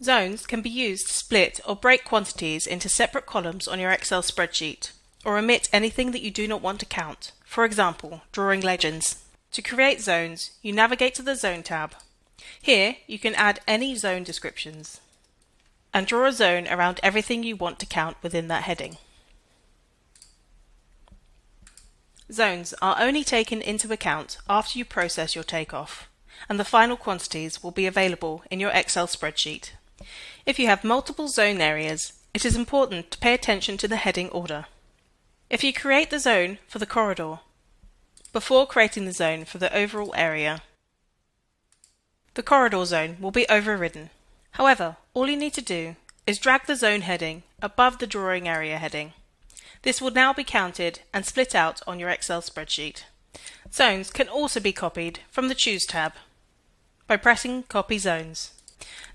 Zones can be used to split or break quantities into separate columns on your Excel spreadsheet, or omit anything that you do not want to count, for example, drawing legends. To create zones, you navigate to the Zone tab. Here, you can add any zone descriptions and draw a zone around everything you want to count within that heading. Zones are only taken into account after you process your takeoff, and the final quantities will be available in your Excel spreadsheet. If you have multiple zone areas, it is important to pay attention to the heading order. If you create the zone for the corridor before creating the zone for the overall area, the corridor zone will be overridden. However, all you need to do is drag the zone heading above the drawing area heading. This will now be counted and split out on your Excel spreadsheet. Zones can also be copied from the Choose tab by pressing Copy Zones.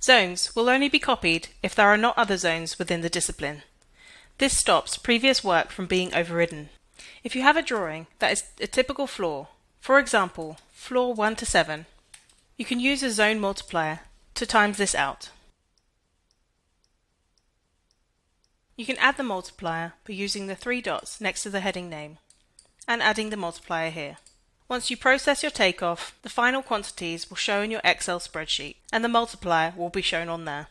Zones will only be copied if there are not other zones within the discipline. This stops previous work from being overridden. If you have a drawing that is a typical floor, for example, floor 1 to 7, you can use a zone multiplier to times this out. You can add the multiplier by using the 3 dots next to the heading name and adding the multiplier here. Once you process your takeoff, the final quantities will show in your Excel spreadsheet and the multiplier will be shown on there.